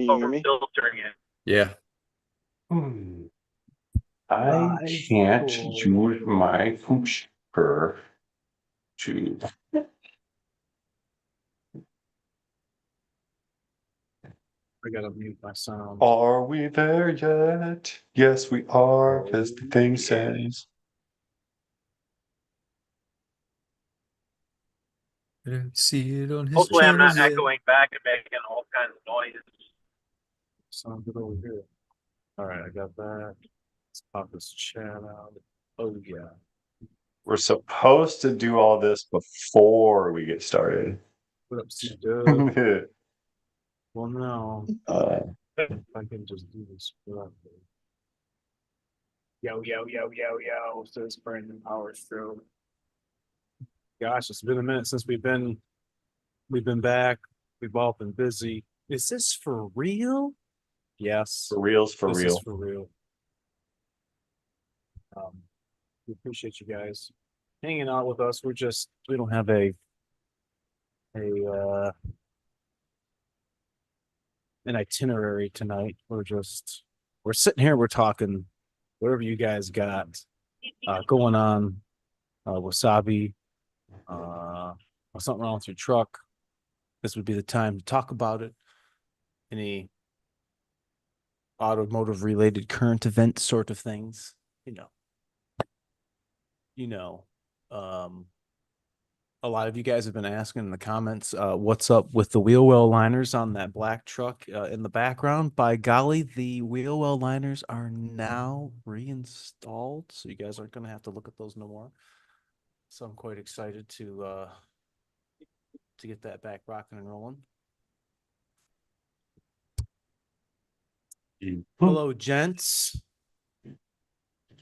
Can you hear me? filtering it. Yeah. Hmm. I can't use my computer to. I gotta mute my sound. Are we there yet? Yes, we are, because the thing says. I didn't see it on his Hopefully, I'm not channels yet. echoing back and making all kinds of noises. Sound good over here. All right, I got that. Let's pop this chat out. Oh yeah. We're supposed to do all this before we get started. What up, C Dub? Well, no. If I can just do this correctly. Yo, yo, yo, yo, yo. Says Brandon Powers through. Gosh, it's been a minute since we've been back. We've all been busy. Is this for real? Yes. For reals, for This real. is for real. We appreciate you guys hanging out with us. We don't have a an itinerary tonight. We're sitting here, we're talking whatever you guys got going on, wasabi, or something wrong with your truck. This would be the time to talk about it. Any automotive related current event sort of things, you know. A lot of you guys have been asking in the comments, what's up with the wheel well liners on that black truck in the background. By golly, the wheel well liners are now reinstalled, so you guys aren't going to have to look at those no more. So I'm quite excited to get that back rocking and rolling. Hello, gents.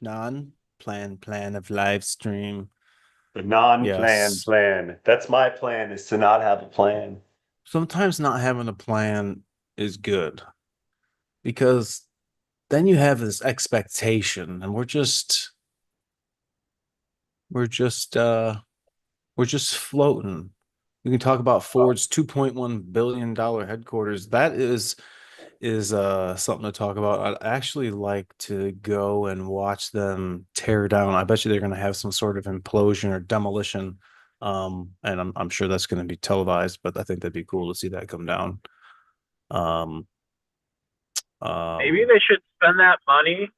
Plan of live stream. The non-plan Yes. plan. That's my plan, is to not have a plan. Sometimes not having a plan is good because then you have this expectation and we're just floating. We can talk about Ford's $2.1 billion headquarters. That is something to talk about. I'd actually like to go and watch them tear down. I bet you they're going to have some sort of implosion or demolition. And I'm sure that's going to be televised, but I think that'd be cool to see that come down. Maybe they should spend that money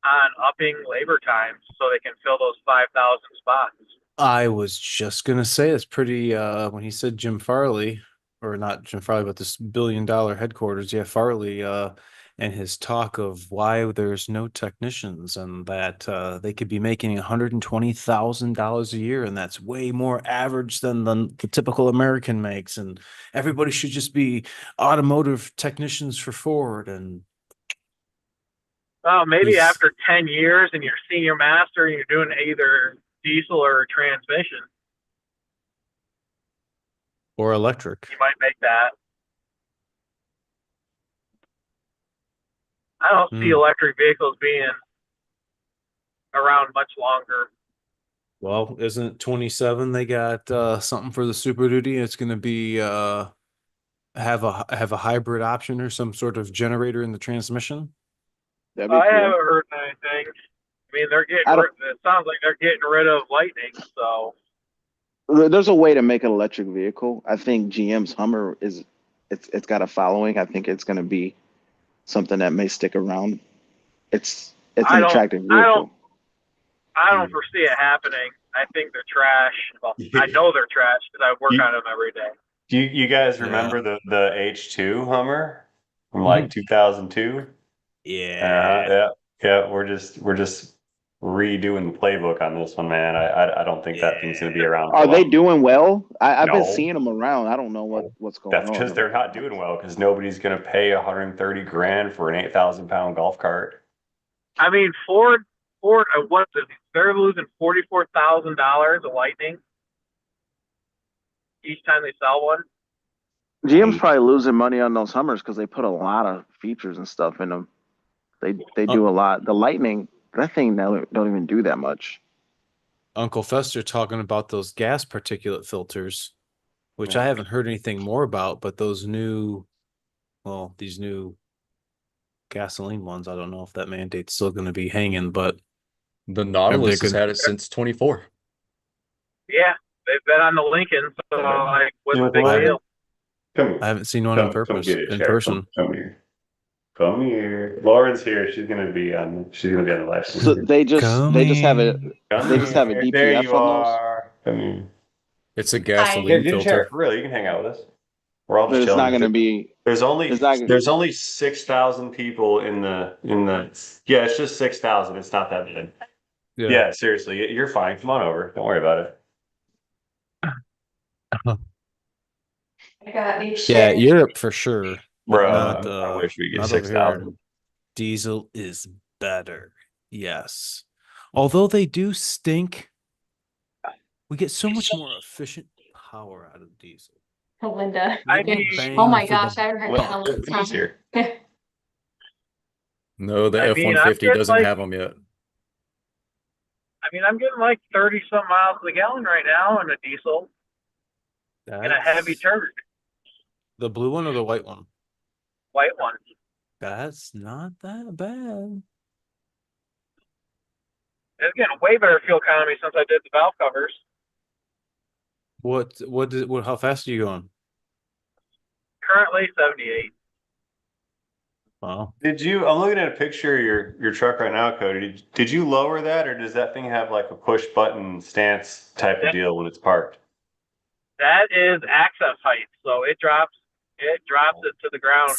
on upping labor times so they can fill those 5,000 spots. I was just gonna say it's pretty when he said Jim Farley, or not Jim Farley, but this $1 billion headquarters, yeah, Farley and his talk of why there's no technicians and that they could be making $120,000 a year, and that's way more average than the typical American makes, and everybody should just be automotive technicians for Ford. And Well, maybe he's after 10 years and you're senior master and you're doing either diesel or transmission, or electric. you might make that. I don't see electric vehicles being around much longer. Well, isn't 27? They got something for the Super Duty. It's going to be have a hybrid option or some sort of generator in the transmission. That'd be I cool. haven't heard anything. I mean, they're getting it sounds like they're getting rid of Lightning, so There's a way to make an electric vehicle. I think GM's Hummer it's got a following. I think it's going to be something that may stick around. It's I an don't attractive vehicle. I don't foresee it happening. I think they're trash. Well, I know they're trash because I work on them every day. Do you guys remember the H2 Hummer from like 2002? Yeah. Yeah. We're just redoing the playbook on this one, man. I don't think that thing's gonna be around for Are they long. doing well? I've been No. seeing them around. I don't know what's going That's on. because they're not doing well, because nobody's gonna pay 130 grand for an 8,000-pound golf cart. I mean, Ford, what's it? They're losing $44,000 of Lightning each time they sell one. GM's probably losing money on those Hummers because they put a lot of features and stuff in them. They do a lot. The Lightning, that thing don't even do that much. Uncle Fester talking about those gas particulate filters, which I haven't heard anything more about, but those new well, these new gasoline ones, I don't know if that mandate's still going to be hanging, but The Nautilus They're has gonna- had it since 24. Yeah, they've been on the Lincoln, so like, what's You know the big what? deal? Come here. I haven't seen one in Come purpose get it, in Sheriff. person. Come here. Come here. Lauren's here. She's gonna be on the live So stream. they just have it. Come They just have a here. There DPF you on those. are. Come here. It's a Yeah, gasoline dude, filter. Sheriff, for real, you can hang out with us. We're all But just it's not chilling. going to be. There's only It's not. there's only 6,000 people in the yeah, it's just 6,000. It's not that bad. Yeah, seriously, you're fine. Come on over. Don't worry about it. I got these Yeah, shares. Europe for sure. But Bro, not, I wish we get not over here. 6,000. Diesel is better. Yes. Although they do stink, we get so much more efficient power out of diesel. Oh, Linda. I We get mean- bang Oh my for the gosh, I haven't heard that in a buck. long He's time. here. No, the I mean, I'm F-150 getting, doesn't like- have them yet. I mean, I'm getting like 30 some miles a gallon right now in a diesel in a heavy That's- turd, The blue one or the white one? white one. That's not that bad. It's getting way better fuel economy since I did the valve covers. How fast are you going? Currently 78. Wow. I'm looking at a picture of your truck right now, Cody. Did you lower that, or does that thing have like a push button stance type of deal when it's parked? That is access height, so it drops it to the ground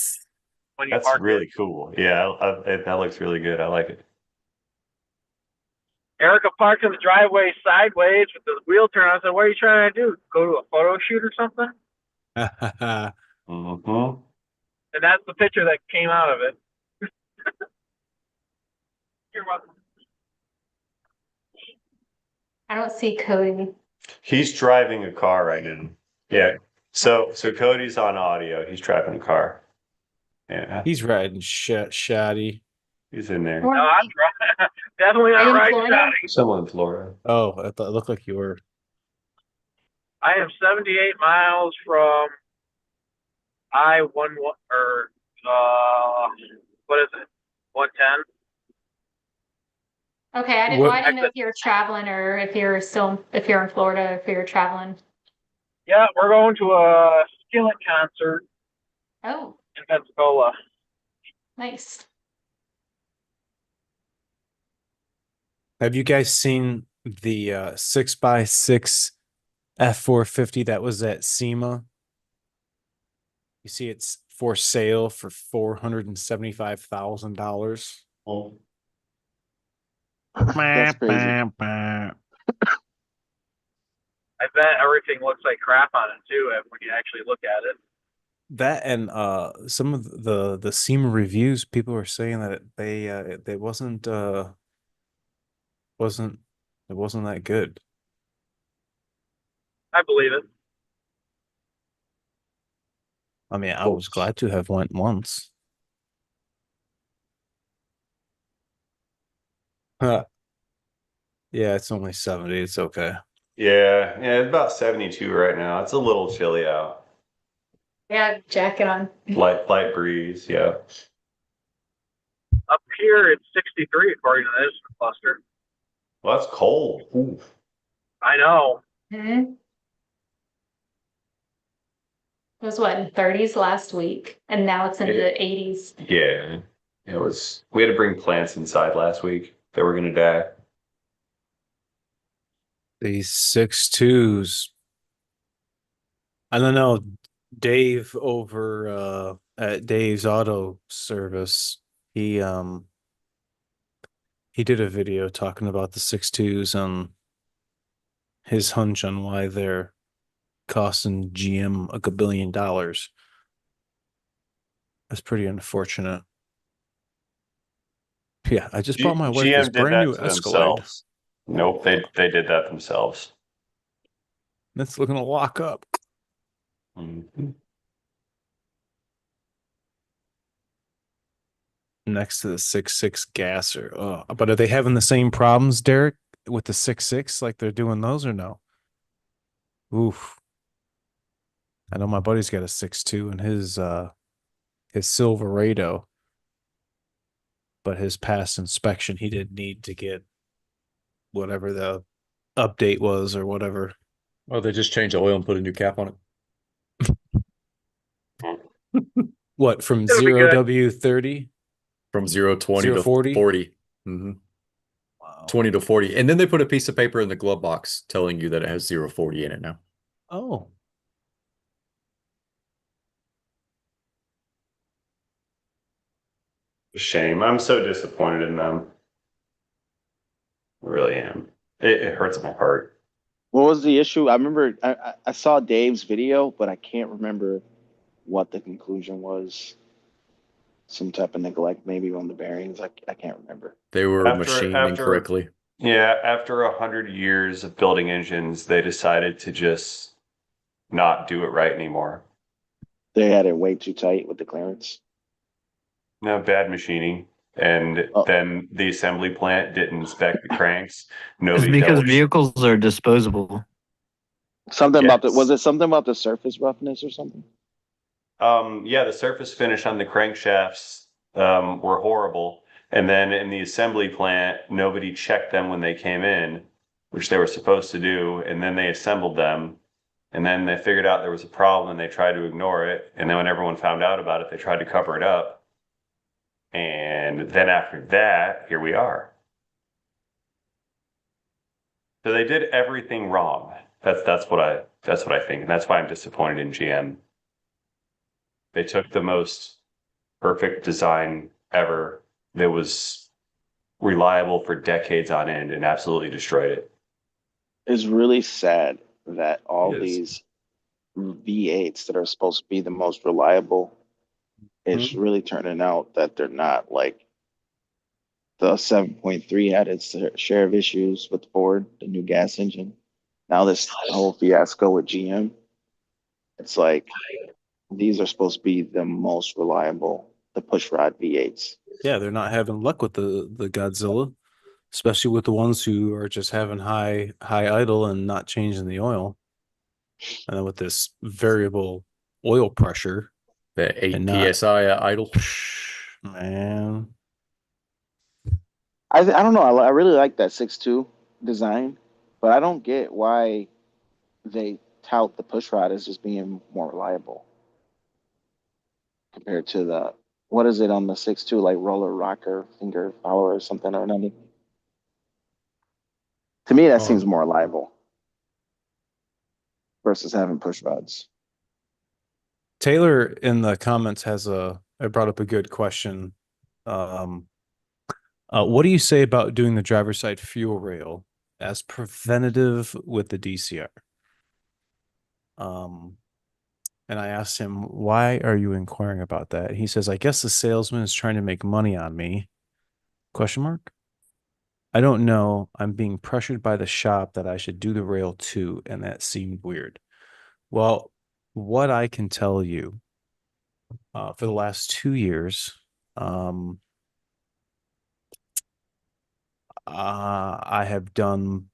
when you That's park really it. cool. Yeah, that looks really good. I like it. Erica parked in the driveway sideways with the wheel turn on. I said, "What are you trying to do? Go to a photo shoot or something?" Mm-hmm. And that's the picture that came out of it. You're welcome. I don't see Cody. He's driving a car right now. Yeah. So Cody's on audio. He's driving a car. Yeah, He's riding shoddy. he's in there. No, I'm driving. Definitely Are you not in riding Florida? shotty. Someone in Florida. Oh, I thought it looked like you were. I am 78 miles from I-11 or what is it? 110. Okay, I didn't know if you were traveling or if you're in Florida, if you're traveling. Yeah, we're going to a Skillet concert Oh, in Pensacola. nice. Have you guys seen the 6x6 F450 that was at SEMA? You see, it's for sale for $475,000. Oh, That's crazy. I bet everything looks like crap on it too when you actually look at it. That and some of the SEMA reviews, people were saying that they wasn't that good. I believe it. I mean, I was glad to have went once. Huh. Yeah, it's only 70. It's okay. yeah, it's about 72 right now. It's a little chilly out. Yeah, jacket on. Light breeze. Yeah. Up here, it's 63 according to this cluster. Well, that's cold. Ooh. I know. Hmm. It was what, in 30s last week, and now it's in the 80s. Yeah. It was. We had to bring plants inside last week. They were gonna die. These 6.2s. I don't know. Dave over at Dave's Auto Service, he did a video talking about the 6.2s and his hunch on why they're costing GM like $1 billion. That's pretty unfortunate. Yeah, I just bought my wife this GM did brand that new to Escalade. themselves. Nope, they did that themselves. That's looking to lock up. Mhm. Next to the 6.6 gasser. Oh, but are they having the same problems, Derek, with the 6.6 like they're doing those or no? Oof. I know my buddy's got a 6.2 and his his Silverado, but his past inspection, he didn't need to get whatever the update was or whatever. Oh, they just changed the oil and put a new cap on it. What, from It'll be zero good. W30? From 0-20 to 0-40? 40. Mm-hmm. Wow. 20 to 40. And then they put a piece of paper in the glove box telling you that it has 0-40 in it now. Oh. Shame. I'm so disappointed in them. I really am. It hurts my heart. What was the issue? I remember I saw Dave's video, but I can't remember what the conclusion was. Some type of neglect, maybe on the bearings. I can't remember. They were After- machined after- incorrectly. Yeah, after 100 years of building engines, they decided to just not do it right anymore. They had it way too tight with the clearance. No, bad machining. And Oh. then the assembly plant didn't inspect the cranks. It's Nobody because double- vehicles are disposable. Something about Yes. was it something about the surface roughness or something? Yeah, the surface finish on the crankshafts were horrible. And then in the assembly plant, nobody checked them when they came in, which they were supposed to do. And then they assembled them. And then they figured out there was a problem and they tried to ignore it. And then when everyone found out about it, they tried to cover it up. And then after that, here we are. So they did everything wrong. That's what I think. And that's why I'm disappointed in GM. They took the most perfect design ever that was reliable for decades on end and absolutely destroyed it. It's really sad that all It is. these V8s that are supposed to be the most reliable, it's really turning out that they're not. Like the 7.3 had its share of issues with Ford, the new gas engine. Now this whole fiasco with GM. It's like these are supposed to be the most reliable, the pushrod V8s. Yeah, they're not having luck with the Godzilla, especially with the ones who are just having high idle and not changing the oil. And then with this variable oil pressure, The 8 And not- PSI idle. man. I don't know. I really like that 6.2 design, but I don't get why they tout the pushrod as just being more reliable compared to the what is it on the 6.2, like roller rocker finger follower or something or another. To me, that seems more reliable versus having pushrods. Taylor in the comments I brought up a good question. What do you say about doing the driver's side fuel rail as preventative with the DCR? And I asked him, why are you inquiring about that? He says, I guess the salesman is trying to make money on me. Question mark? I don't know. I'm being pressured by the shop that I should do the rail too, and that seemed weird. Well, what I can tell you, for the last 2 years, I have done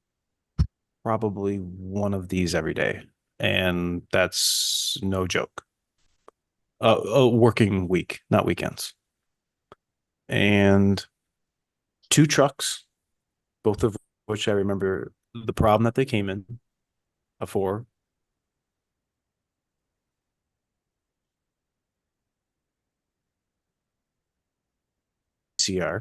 probably one of these every day, and that's no joke. A working week, not weekends. And 2 trucks, both of which I remember the problem that they came in for. DCR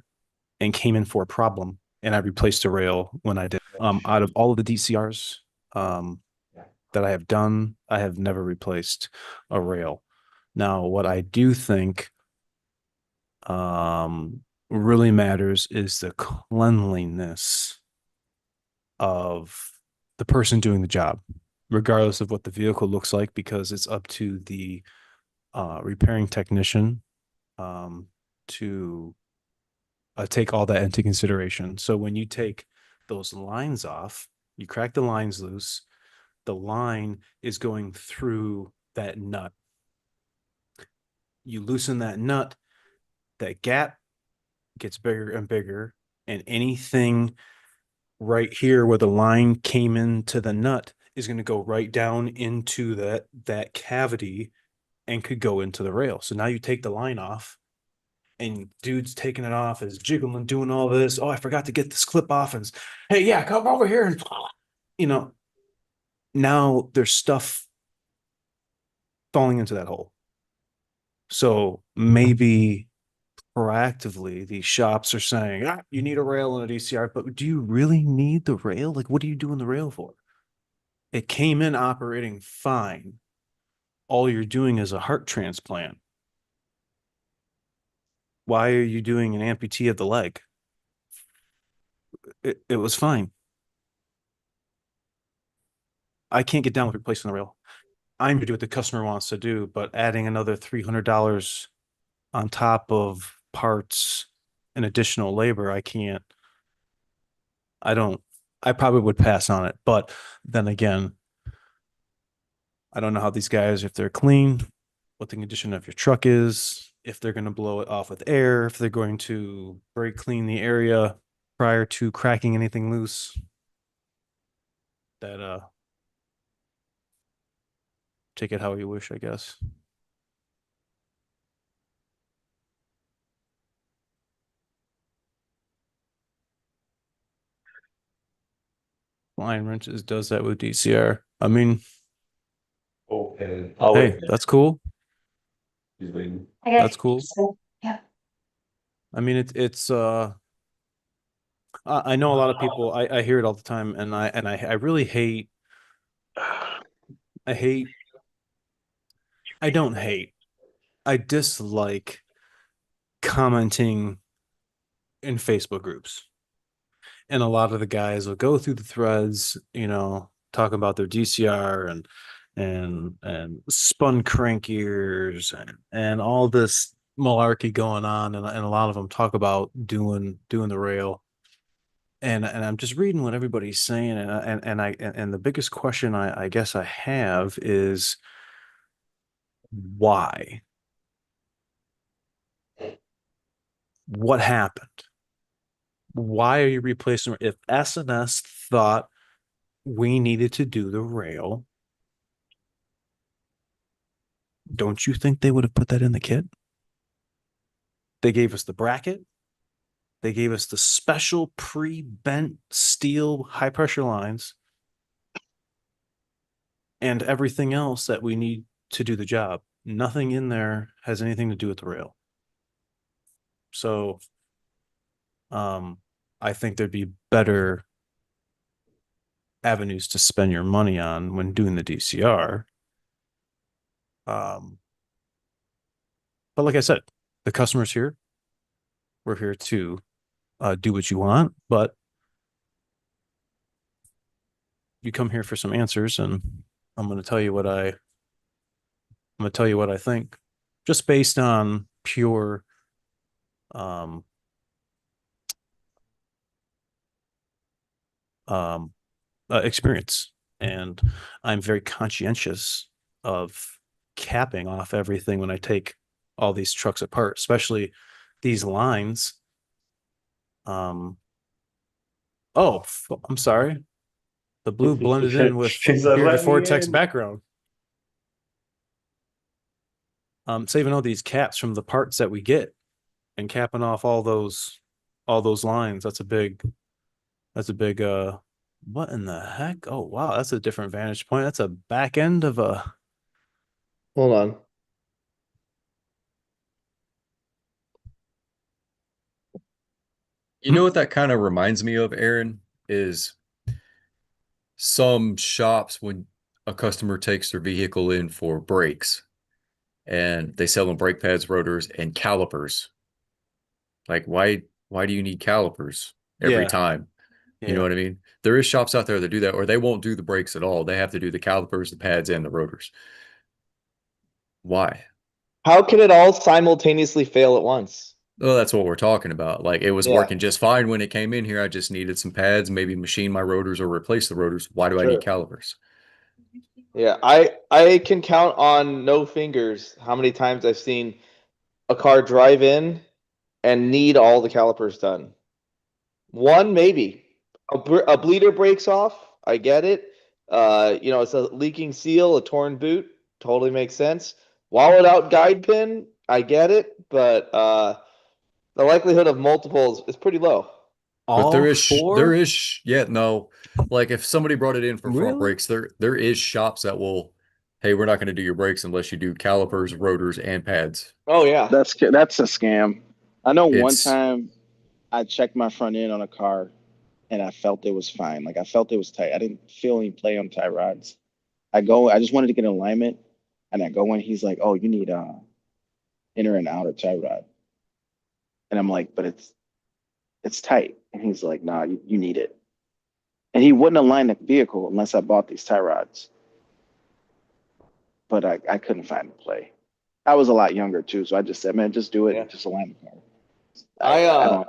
and came in for a problem, and I replaced a rail when I did. Out of all of the DCRs that I have done, I have never replaced a rail. Now, what I do think really matters is the cleanliness of the person doing the job, regardless of what the vehicle looks like, because it's up to the repairing technician to take all that into consideration. So when you take those lines off, you crack the lines loose, the line is going through that nut. You loosen that nut, that gap gets bigger and bigger, and anything right here where the line came into the nut is going to go right down into that cavity and could go into the rail. So now you take the line off, and dude's taking it off, is jiggling, doing all this. Oh, I forgot to get this clip off. And hey, yeah, come over here. And, you know, now there's stuff falling into that hole. So maybe proactively these shops are saying, you need a rail and a DCR, but do you really need the rail? Like, what are you doing the rail for? It came in operating fine. All you're doing is a heart transplant. Why are you doing an amputee of the leg? It was fine. I can't get down with replacing the rail. I'm to do what the customer wants to do, but adding another $300 on top of parts and additional labor, I can't. I don't. I probably would pass on it, but then again, I don't know how these guys, if they're clean, what the condition of your truck is, if they're going to blow it off with air, if they're going to brake clean the area prior to cracking anything loose. That take it how you wish, I guess. Line wrenches does that with DCR. I mean, Okay. hey, that's cool. He's waiting. I guess That's cool. so. Yeah. I mean, it's I know a lot of people. I hear it all the time, and I really hate. I hate. I don't hate. I dislike commenting in Facebook groups. And a lot of the guys will go through the threads, you know, talk about their DCR and spun crank gears and all this malarkey going on, and a lot of them talk about doing the rail. And I'm just reading what everybody's saying, and the biggest question I guess I have is why? What happened? Why are you replacing? If S&S thought we needed to do the rail, don't you think they would have put that in the kit? They gave us the bracket. They gave us the special pre-bent steel high pressure lines and everything else that we need to do the job. Nothing in there has anything to do with the rail. So I think there'd be better avenues to spend your money on when doing the DCR. But like I said, the customer's here. We're here to do what you want, but you come here for some answers, and I'm going to tell you what I think, just based on pure um, experience. And I'm very conscientious of capping off everything when I take all these trucks apart, especially these lines. Oh, I'm sorry. The blue blended in with She said, here the "Let me Vortex in." background. Saving all these caps from the parts that we get and capping off all those lines. That's a big what in the heck? Oh wow, that's a different vantage point. That's a back end of a Hold on. You know what that kind of reminds me of, Aaron, is some shops when a customer takes their vehicle in for brakes and they sell them brake pads, rotors, and calipers. Like, why do you need calipers every Yeah. time? You know Yeah. what I mean? There is shops out there that do that, or they won't do the brakes at all. They have to do the calipers, the pads, and the rotors. Why? How can it all simultaneously fail at once? Well, that's what we're talking about. Like, it was Yeah. working just fine when it came in here. I just needed some pads, maybe machine my rotors or replace the rotors. Why do I Sure. need calipers? Yeah, I can count on no fingers how many times I've seen a car drive in and need all the calipers done. One, maybe. A bleeder breaks off. I get it. You know, it's a leaking seal, a torn boot. Totally makes sense. wallowed out guide pin, I get it, but the likelihood of multiples is pretty low. But All four? yeah, no. Like if somebody brought it in for front Really? brakes, there is shops that will, hey, we're not going to do your brakes unless you do calipers, rotors, and pads. Oh yeah. That's a scam. I know one It's time I checked my front end on a car and I felt it was fine. Like I felt it was tight. I didn't feel any play on tie rods. I just wanted to get alignment, and I go in. He's like, "Oh, you need inner and outer tie rod," and I'm like, "But it's tight." And he's like, "Nah, you need it." And he wouldn't align the vehicle unless I bought these tie rods. But I couldn't find the play. I was a lot younger too, so I just said, "Man, just do it. Yeah. Just align the car." I I don't.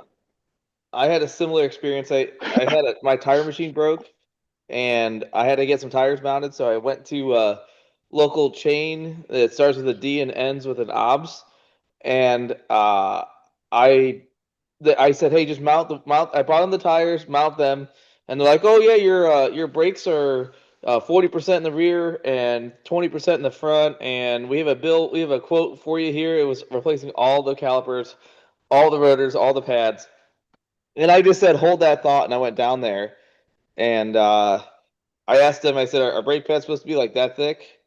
I had a similar experience. I had my tire machine broke, and I had to get some tires mounted. So I went to a local chain that starts with a D and ends with an OBS, and I I said, hey, just mount the mount. I brought them the tires, mount them, and they're like, oh yeah, your brakes are 40% in the rear and 20% in the front, and we have a quote for you here. It was replacing all the calipers, all the rotors, all the pads. And I just said, hold that thought. And I went down there and I asked them, I said, are brake pads supposed to be like that thick?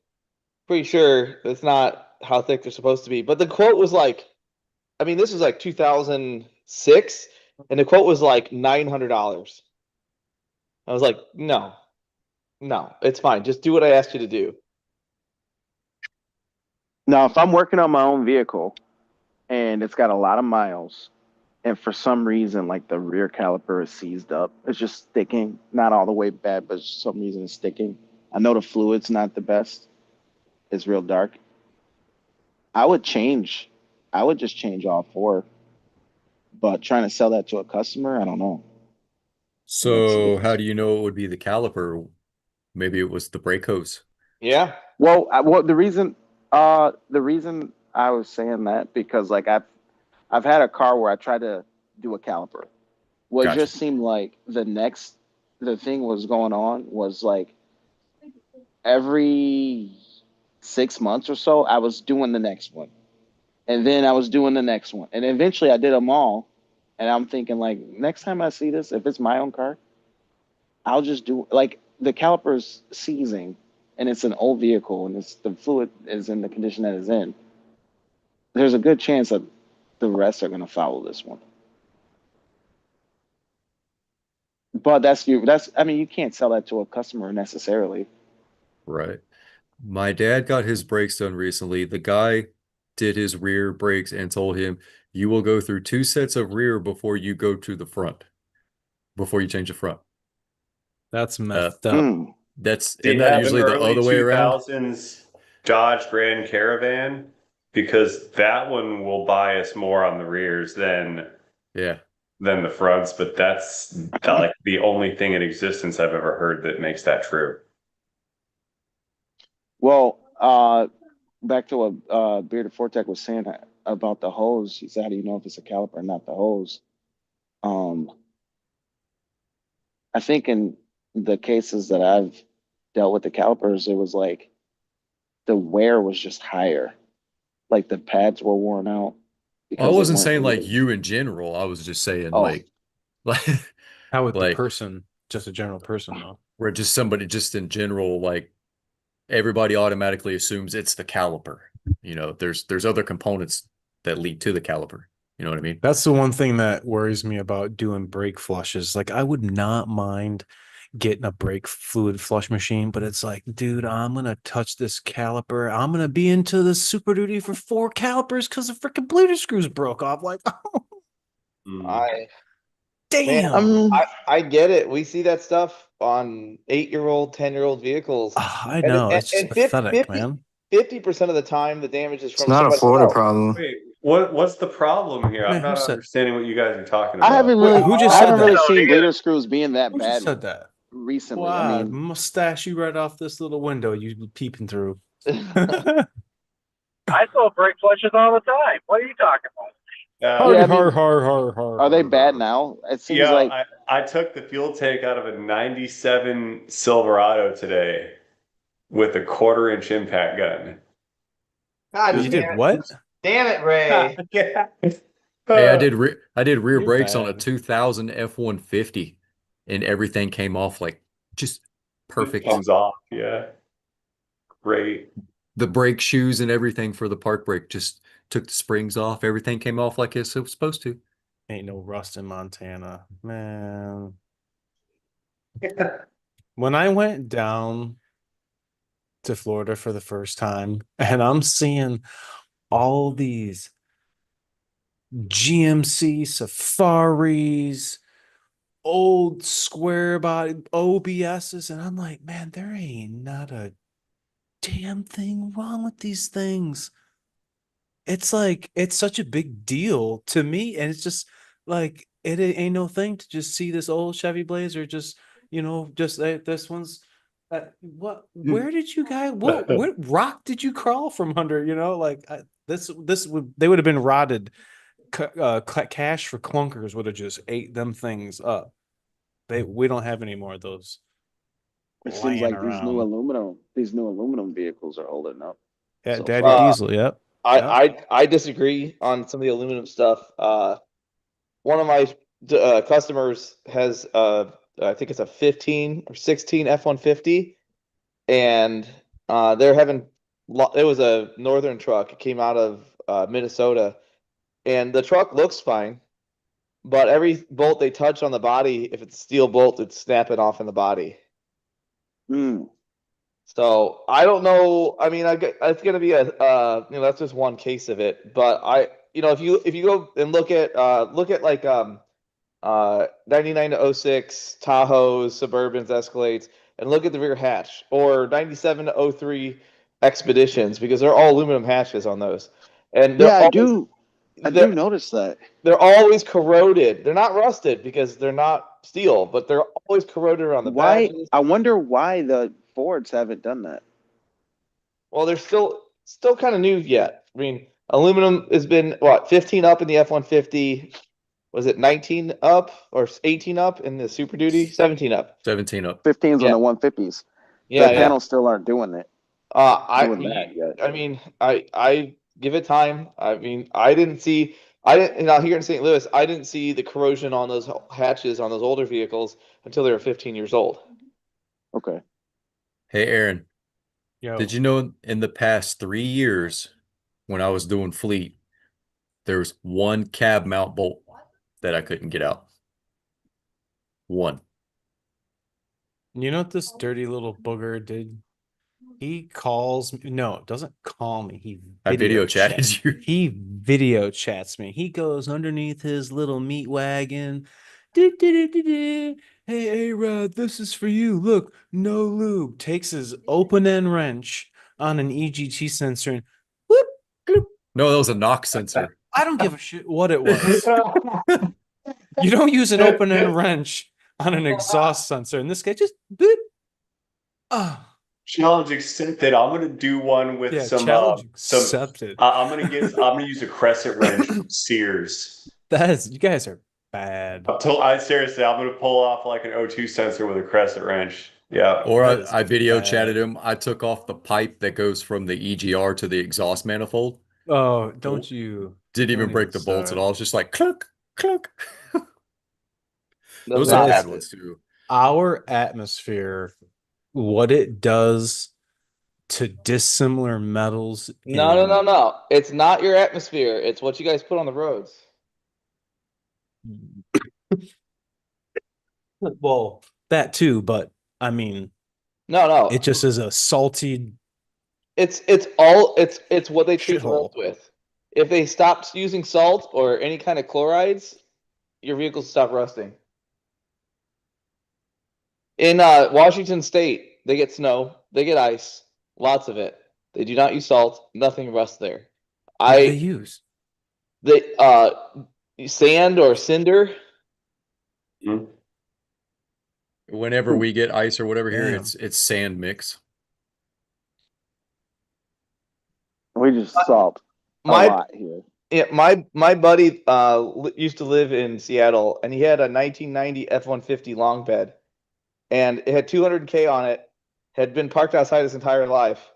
Pretty sure that's not how thick they're supposed to be. But the quote was like, I mean, this was like 2006, and the quote was like $900. I was like, no, it's fine. Just do what I asked you to do. Now, if I'm working on my own vehicle and it's got a lot of miles, and for some reason, like the rear caliper is seized up, it's just sticking, not all the way bad, but for some reason it's sticking. I know the fluid's not the best, it's real dark. I would change, I would just change all four, but trying to sell that to a customer, I don't know. so how do you know it would be the caliper? Maybe it was the brake hose. Yeah. Well, the reason I was saying that because like I've had a car where I tried to do a caliper. What Gotcha. just seemed like the thing was going on was like every 6 months or so, I was doing the next one. And then I was doing the next one. And eventually I did them all. And I'm thinking like next time I see this, if it's my own car, I'll just do like the caliper's seizing and it's an old vehicle and the fluid is in the condition that it's in. There's a good chance that the rest are gonna follow this one. But that's I mean, you can't sell that to a customer necessarily. Right. My dad got his brakes done recently. The guy did his rear brakes and told him, you will go through 2 sets of rear before you go to the front, before you change the front. That's Uh, messed up. Mm. Do isn't you that have an usually the early other way around? 2000s Dodge Grand Caravan? Because that one will bias more on the rears Yeah. than the fronts, but that's like the only thing in existence I've ever heard that makes that true. Well, back to what Bearded Fortech was saying about the hose. He said, "How do you know if it's a caliper or not the hose?" Um, I think in the cases that I've dealt with the calipers, it was like the wear was just higher. Like the pads were worn out I because they wasn't weren't saying like really. you in general. I was just saying Oh, like How would the like person, just a general person though? where just somebody just in general, like everybody automatically assumes it's the caliper. There's other components that lead to the caliper. You know what I mean? That's the one thing that worries me about doing brake flushes. Like I would not mind getting a brake fluid flush machine, but it's like, dude, I'm gonna touch this caliper. I'm gonna be into the Super Duty for 4 calipers because the freaking bleeder screws broke off. Like, oh, I man, damn. I get it. We see that stuff on 8-year-old, 10-year-old vehicles. Ah, I And know. It's just pathetic, man. 50% of the time the damage is It's from not a somebody Florida else. problem. Wait, what's the problem here? I'm Man, who not said understanding what you guys are talking I about. haven't really, who just I said haven't really that? No, seen neither. bleeder screws being that Who just bad said that? recently. I Wow, mean, mustache you right off this little window you peeping through. I saw brake flushes all the time. What are you talking about? yeah, I Har mean, har har har. are they har, bad har. now? It seems Yeah, like I took the fuel tank out of a 97 Silverado today with a 1/4 inch impact gun. God You did what? damn it, Ray. Yeah. Hey, I did rear You're brakes on a bad. 2000 F-150, and everything came off like just perfect. Comes off. Yeah. Great. The brake shoes and everything for the park brake just took the springs off. Everything came off like it was supposed to. Ain't no rust in Montana, man. When I went down to Florida for the first time, and I'm seeing all these GMC Safaris, old square body OBSs, and I'm like, man, there ain't not a damn thing wrong with these things. It's like it's such a big deal to me, and it's just like it ain't no thing to just see this old Chevy Blazer, just just this one's. Where did you guys? What rock did you crawl from under? This would they would have been rotted. Cash for clunkers would have just ate them things up. We don't have any more of those It seems laying like around. these new aluminum vehicles are holding up. Yeah, so Daddy far. Diesel. Yep. Yep. I disagree on some of the aluminum stuff. One of my customers has I think it's a 15 or 16 F-150, and they're having it was a northern truck. It came out of Minnesota, and the truck looks fine, but every bolt they touch on the body, if it's a steel bolt, it's snapping off in the body. Hmm. So I don't know. I mean, it's gonna be that's just one case of it. But if you go and look at like 99 to 06 Tahoes, Suburbans, Escalades, and look at the rear hatch, or 97 to 03 Expeditions, because they're all aluminum hatches on those, and Yeah, I do notice that. they're always corroded. They're not rusted because they're not steel, but they're always corroded around the Why? badges. I wonder why the Fords haven't done that. Well, they're still kind of new yet. I mean, aluminum has been what 15 up in the F-150. Was it 19 up or 18 up in the Super Duty? 17 up. 17 up. 15s on Yeah. the 150s. Yeah, The yeah. panels still aren't doing it. Doing that yet. I give it time. I mean, I didn't here in St. Louis, I didn't see the corrosion on those hatches on those older vehicles until they were 15 years old. Okay. Hey, Aaron, Yo. did you know in the past 3 years when I was doing fleet, there was one cab mount bolt that I couldn't get out? One. You know what this dirty little booger did? He calls me. No, doesn't call me. He I video chatted chats. you. He video chats me. He goes underneath his little meat wagon. Do. Hey, Rod, this is for you. Look, no lube. Takes his open end wrench on an EGT sensor and whoop, bloop. No, that was a knock sensor. I don't give a shit what it was. You don't use an open end wrench on an exhaust sensor. And this guy just boop. Ah. Challenge accepted. I'm gonna do one with Challenge some. accepted. I'm gonna use a crescent wrench from Sears. You guys are bad. Seriously, I'm gonna pull off like an O2 sensor with a crescent wrench. Yeah. Or That is I video bad. chatted him. I took off the pipe that goes from the EGR to the exhaust manifold. Oh, don't you? Didn't even Don't break the bolts at start. all. It's just like clunk, clunk. Those Those are That bad is- ones too. Our atmosphere, what it does to dissimilar metals. No. It's not your atmosphere. It's what you guys put on the roads. Well, that too, but I mean, No. it just is a salty. It's what they treat the Shithole. roads with. If they stopped using salt or any kind of chlorides, your vehicles stop rusting. In Washington State, they get snow, they get ice, lots of it. They do not use salt. Nothing rusts there. What do they use? Sand or cinder. Whenever we get ice or whatever here, Damn. it's sand mix. We just salt a lot here. Yeah, my buddy used to live in Seattle, and he had a 1990 F-150 long bed, and it had 200K on it. Had been parked outside his entire life,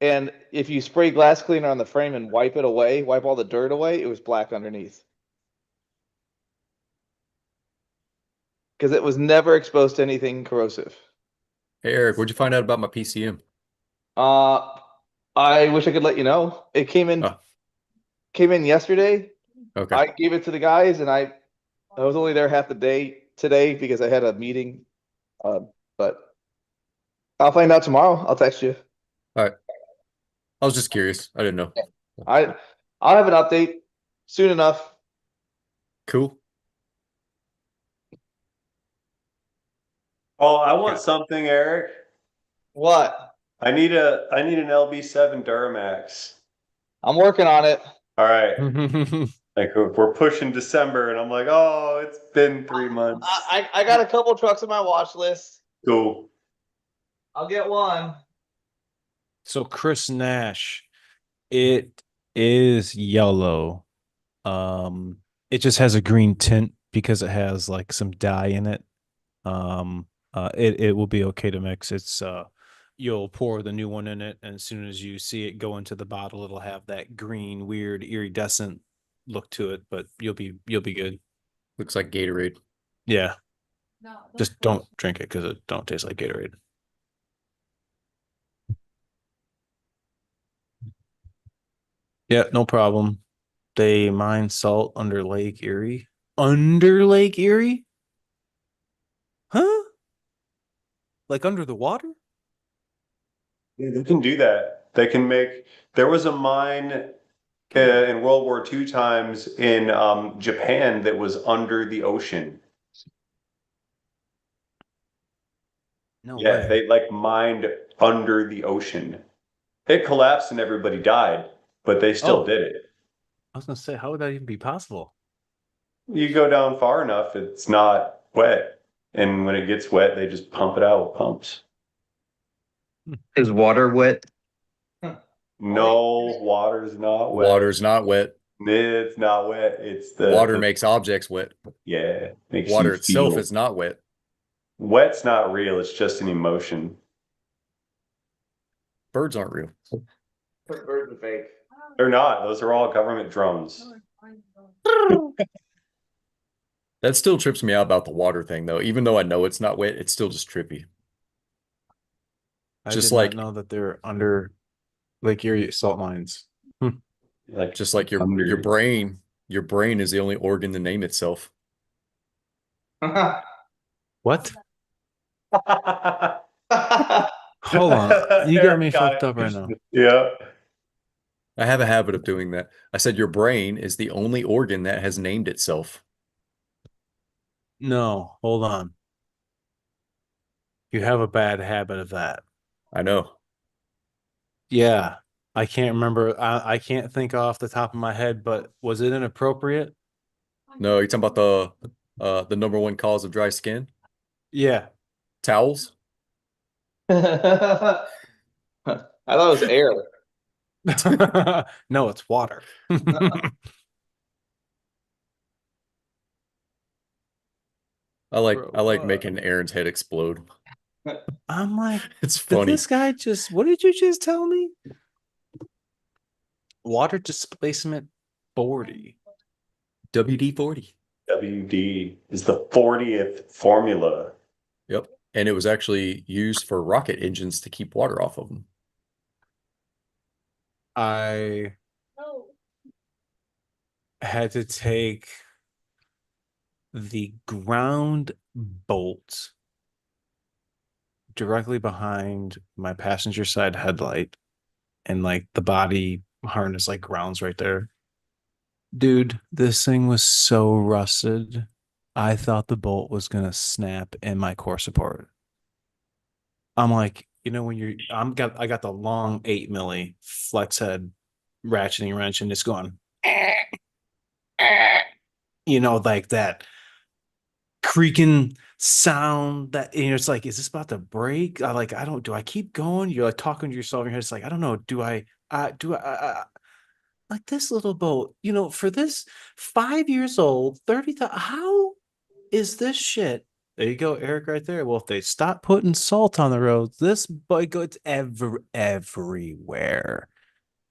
And if you spray glass cleaner on the frame and wipe it away, wipe all the dirt away, it was black underneath. Because it was never exposed to anything corrosive. Hey, Eric, what'd you find out about my PCM? I wish I could let you know. It came in Oh. Came in yesterday. Okay. I gave it to the guys, and I was only there half the day today because I had a meeting. But I'll find out tomorrow. I'll text you. All right. I was just curious. I didn't know. I'll have an update soon enough. Cool. Oh, I want something, Eric. What? I need an LB7 Duramax. I'm working on it. All right. Like we're pushing December, and I'm like, oh, it's been 3 months. I got a couple trucks on my watch list. Cool. I'll get one. So Chris Nash, it is yellow. It just has a green tint because it has like some dye in it. It will be okay to mix. It's you'll pour the new one in it, and as soon as you see it go into the bottle, it'll have that green, weird, iridescent look to it, but you'll be good. Looks like Gatorade. Yeah. Just don't drink it because it don't taste like Gatorade. Yeah, no problem. They mine salt under Lake Erie. Under Lake Erie? Huh? Like under the water? Yeah, they can do that. They can make. There was a mine in World War II times in Japan that was under the ocean. No Yeah, way. they like mined under the ocean. It collapsed and everybody died, but they still Oh. did it. I was gonna say, how would that even be possible? You go down far enough, it's not wet. And when it gets wet, they just pump it out with pumps. Is water wet? No, water's not wet. Water's not wet. It's not wet. It's the Water makes objects wet. yeah, makes Water you itself feel. is not wet. Wet's not real. It's just an emotion. Birds aren't real. Birds are fake. They're not. Those are all government drones. That still trips me out about the water thing, though. Even though I know it's not wet, it's still just trippy. I Just did like- not know that they're under Lake Erie salt mines. Like Just like your under- brain is the only organ to name itself. What? Hold on. You got me Eric fucked it. up right now. Yeah. I have a habit of doing that. I said your brain is the only organ that has named itself. No, hold on. You have a bad habit of that. I know. Yeah. I can't remember. I can't think off the top of my head, but was it inappropriate? No, you're talking about the number one cause of dry skin? Yeah. Towels? I thought it was air. No, it's water. I like Bro, making Aaron's head explode. I'm like, It's did funny. this guy just, what did you just tell me? Water displacement 40. WD-40. WD is the 40th formula. Yep. And it was actually used for rocket engines to keep water off of them. I had to take the ground bolt directly behind my passenger side headlight, and like the body harness like grounds right there. Dude, this thing was so rusted. I thought the bolt was gonna snap in my core support. I'm like, you know, when I got the long 8 milli flex head ratcheting wrench, and it's going, you know, like that creaking sound that, you know, it's like, is this about to break? I don't, do I keep going? You're like talking to yourself in your head. It's like, I don't know. Do I like this little boat, you know, for this 5 years old, 30,000, how is this shit There you go, Eric, right there. Well, if they stop putting salt on the roads, this boy goes everywhere.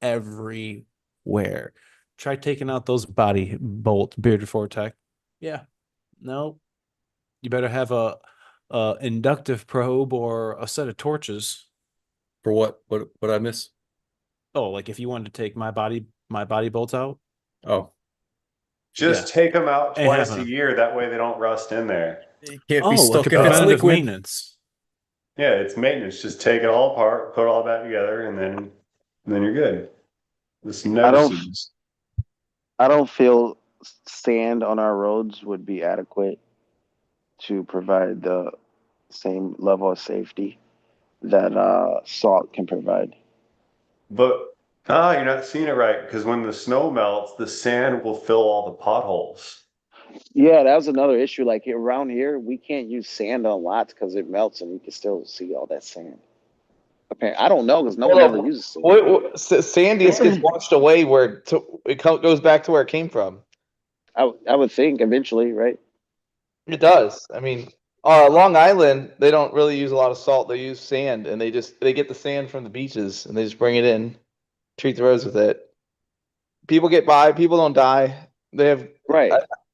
Everywhere. Try taking out those body bolt bearded Fortec. Yeah. No. You better have a inductive probe or a set of torches. For what? What I miss? Oh, like if you wanted to take my body bolts out. Oh, Just Yeah. take them out Ain't twice a happening. year. That way they don't rust in there. it can't be Oh, like stuck a if it's preventative liquid. maintenance. Yeah, it's maintenance. Just take it all apart, put it all back together, and then you're good. This I never don't seems. I don't feel sand on our roads would be adequate to provide the same level of safety that salt can provide. But you're not seeing it right because when the snow melts, the sand will fill all the potholes. Yeah, that was another issue. Like around here, we can't use sand on lots because it melts and you can still see all that sand. Apparently, I don't know because no one ever uses sand. Sand just gets washed away where goes back to where it came from. I would think eventually, right? It does. I mean, Long Island, they don't really use a lot of salt. They use sand, and they get the sand from the beaches, and they just bring it in, treat the roads with it. People get by. People don't die. They have. Right.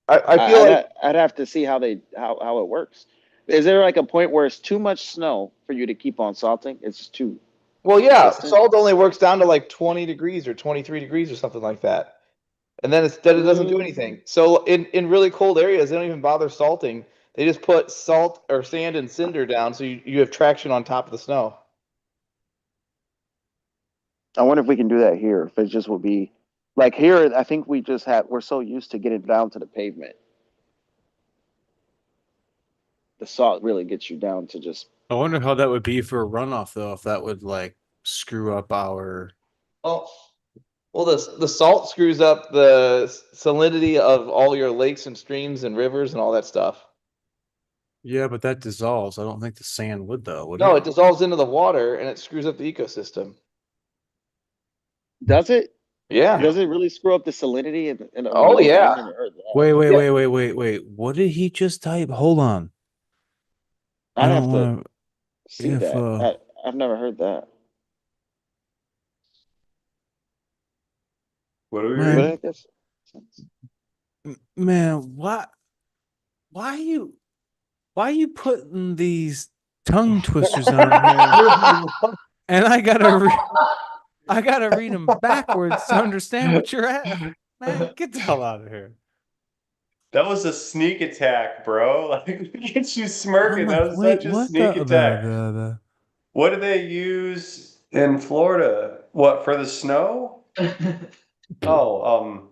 I feel like I'd have to see how it works. Is there like a point where it's too much snow for you to keep on salting? It's too. well, yeah, Consistent? salt only works down to like 20 degrees or 23 degrees or something like that. And then it doesn't do anything. So in really cold areas, they don't even bother salting. They just put salt or sand and cinder down so you have traction on top of the snow. I wonder if we can do that here. If it just will be like here, I think we're so used to getting down to the pavement. The salt really gets you down to just. I wonder how that would be for a runoff though, if that would like screw up our Oh, well, the salt screws up the salinity of all your lakes and streams and rivers and all that stuff. Yeah, but that dissolves. I don't think the sand would though, would No, it? it dissolves into the water and it screws up the ecosystem. Does it? Yeah. Does it really screw up the salinity in a Oh lake? yeah. I've never heard that. Wait. What did he just type? Hold on. I I'd don't have to want see if that. I've never heard that. What are we man, But reading? I guess man, why you putting these tongue twisters on here? And I gotta read them backwards to understand what you're at. Man, get the hell out of here. That was a sneak attack, bro. Like, look at you I'm smirking. That like, was wait, such a what sneak attack. What do they use in Florida? What, for the snow? Oh,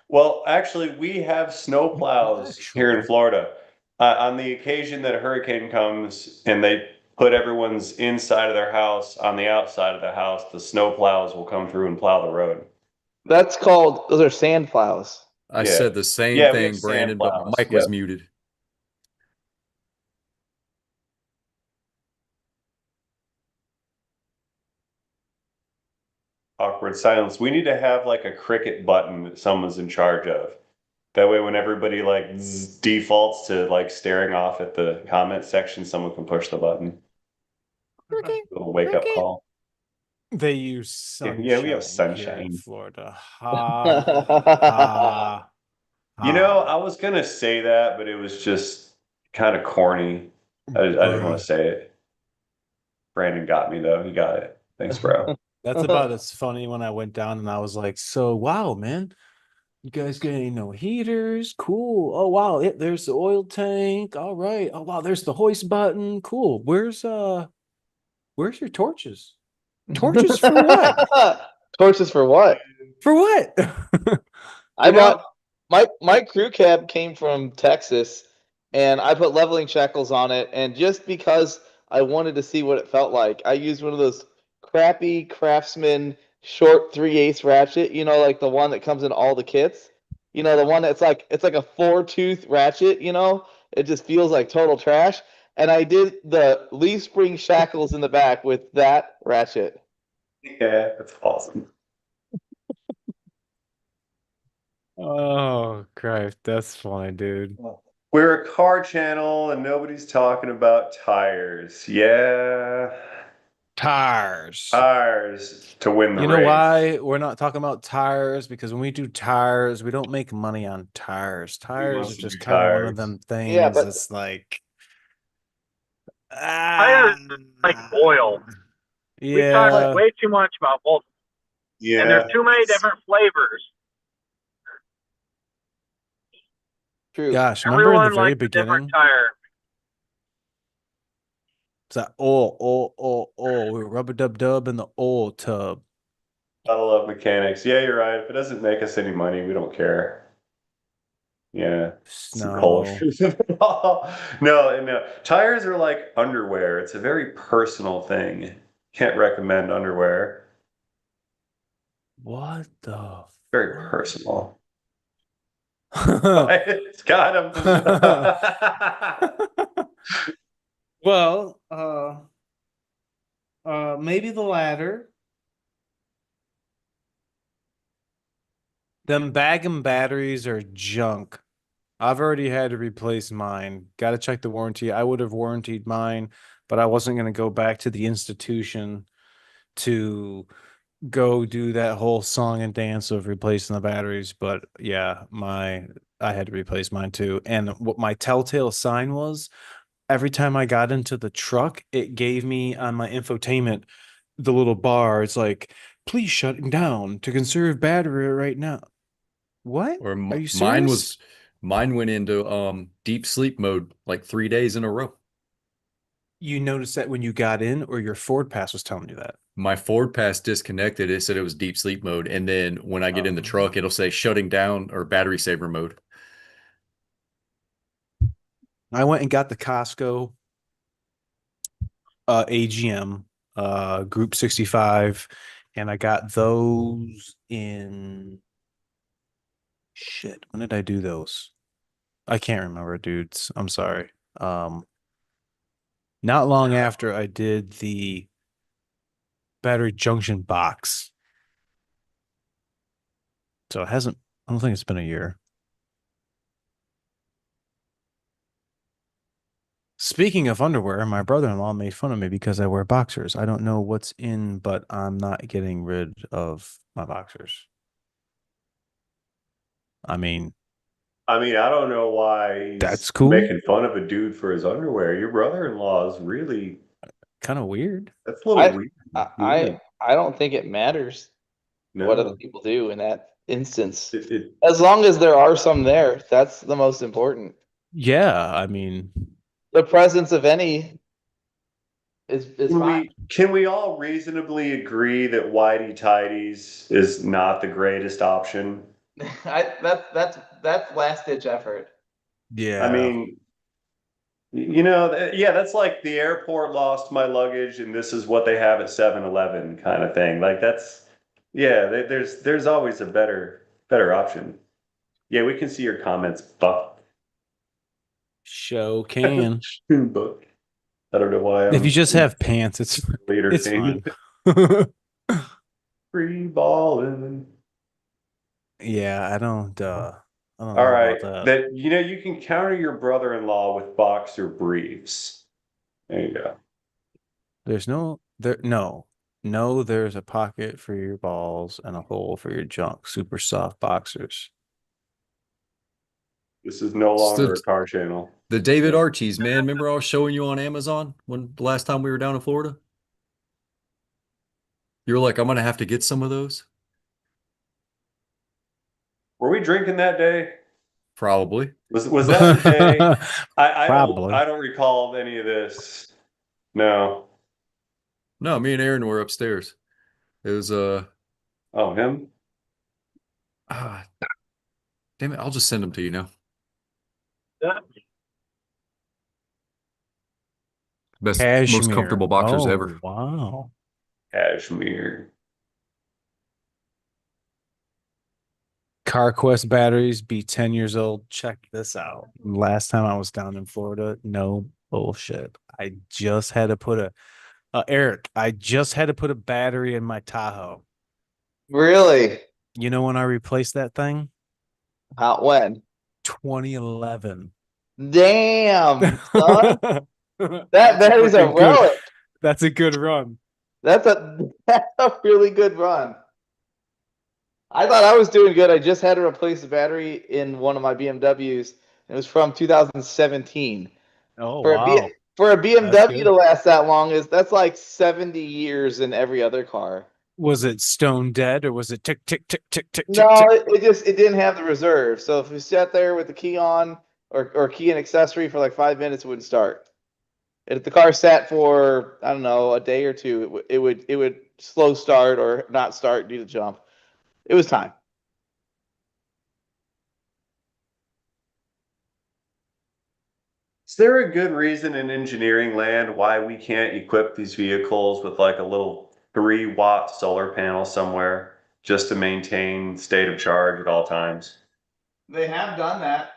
well, actually, we have snow plows here in Actually. Florida. On the occasion that a hurricane comes and they put everyone's inside of their house on the outside of the house, the snow plows will come through and plow the road. Those are sand plows. I Yeah. said the same Yeah, we have thing, sand Brandon, but my plows. mic was Yep. muted. Awkward silence. We need to have like a cricket button that someone's in charge of. That way, when everybody like defaults to like staring off at the comment section, someone can push the button. A little wake up call. They use sunshine Yeah, we have here in sunshine. Florida. Ha. You know, I was gonna say that, but it was just kind of corny. I didn't want to say it. Brandon got me though. He got it. Thanks, bro. That's about as funny when I went down and I was like, so wow, man. You guys got any no heaters? Cool. Oh wow, there's the oil tank. All right. Oh wow, there's the hoist button. Cool. Where's your torches? Torches for what? Torches for what? For what? I bought my crew cab came from Texas, and I put leveling shackles on it, and just because I wanted to see what it felt like, I used one of those crappy Craftsman short 3/8 ratchet, like the one that comes in all the kits. The one that's like it's like a 4-tooth ratchet, it just feels like total trash. And I did the leaf spring shackles in the back with that ratchet. Yeah, that's awesome. Oh, Christ, that's funny, dude. We're a car channel and nobody's talking about tires. Yeah. Tires. Tires to win the You know race. why we're not talking about tires? Because when we do tires, we don't make money on tires. Tires are wants to just do kind of one of tires? them things. Yeah, but- It's like Tires is like oil. We talk yeah. way too much about both, Yeah. and there's too many different flavors. True. Gosh, remember in the Everyone very likes a different beginning? tire. It's that we rubber dub dub in the oil tub. Gotta love mechanics. Yeah, you're right. If it doesn't make us any money, we don't care. Yeah. It's the Snow. culture. No. Tires are like underwear. It's a very personal thing. Can't recommend underwear. What the Very personal. fuck? It's got him. Well, maybe the latter. Them bag 'em batteries are junk. I've already had to replace mine. Got to check the warranty. I would have warrantied mine, but I wasn't going to go back to the institution to go do that whole song and dance of replacing the batteries. But yeah, I had to replace mine too. And what my telltale sign was, every time I got into the truck, it gave me on my infotainment the little bar. It's like, please shut it down to conserve battery right now. What? Or Are you mine serious? mine went into deep sleep mode like 3 days in a row. You noticed that when you got in, or your Ford Pass was telling you that? My Ford Pass disconnected. It said it was deep sleep mode, and then when I get in the truck, it'll say shutting down or battery saver mode. I went and got the Costco AGM Group 65, and I got those in shit. When did I do those? I can't remember, dudes. I'm sorry. Not long after I did the battery junction box. So it hasn't, I don't think it's been a year. Speaking of underwear, my brother-in-law made fun of me because I wear boxers. I don't know what's in, but I'm not getting rid of my boxers. I mean, I don't know why he's that's cool. making fun of a dude for his underwear. Your brother-in-law is really Kind of weird. that's a little weird. I don't think it matters what other No. people do in that instance. It, As long as there are some there, that's the most important. Yeah, I mean, The presence of any is fine. can we all reasonably agree that whitey tidies is not the greatest option? That's last ditch effort. yeah. I mean, yeah, that's like the airport lost my luggage and this is what they have at 7-Eleven kind of thing. Like that's, yeah, there's always a better option. Yeah, we can see your comments, Buck. Show can. Buck. I don't know why. If you just have pants, it's later it's fine. Free balling. Yeah, I don't All know right, about that. you can counter your brother-in-law with boxer briefs. There you go. There's no there's a pocket for your balls and a hole for your junk. Super soft boxers. This is no longer a car channel. The David Archies, man. Remember I was showing you on Amazon when the last time we were down in Florida? You were like, I'm gonna have to get some of those. Were we drinking that day? Probably. Was that the day? Probably. I don't recall any of this. No. No, me and Aaron were upstairs. It was Oh, him? ah, damn it, I'll just send them to you now. Yeah. Best, Cashmere. most comfortable boxers ever. Wow. Cashmere. CarQuest batteries be 10 years old. Check this out. Last time I was down in Florida, no bullshit. I just had to put Eric, I just had to put a battery in my Tahoe. Really? You know when I replaced that thing? When? 2011. Damn, son. That That's that is a fucking good. relic. That's a good run. That's a really good run. I thought I was doing good. I just had to replace the battery in one of my BMWs. It was from 2017. Oh For a B wow, for a that's BMW to good. last that long that's like 70 years in every other car. Was it stone dead or was it tick tick tick tick tick tick No, tick? it didn't have the reserve. So if we sat there with the key on or key and accessory for like 5 minutes, it wouldn't start. If the car sat for, I don't know, a day or two, it would slow start or not start due to jump. It was time. Is there a good reason in engineering land why we can't equip these vehicles with like a little 3-watt solar panel somewhere just to maintain state of charge at all times? They have done that.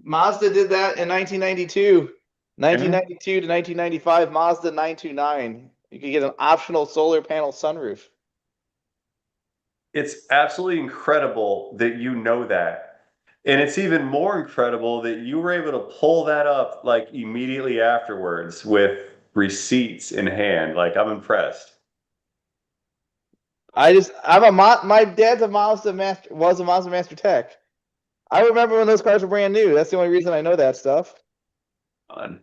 Mazda did that in 1992. 1992 to 1995, Mazda 929. You could get an optional solar panel sunroof. It's absolutely incredible that you know that. And it's even more incredible that you were able to pull that up like immediately afterwards with receipts in hand. Like, I'm impressed. My dad's a Mazda master, was a Mazda master tech. I remember when those cars were brand new. That's the only reason I know that stuff. Fun.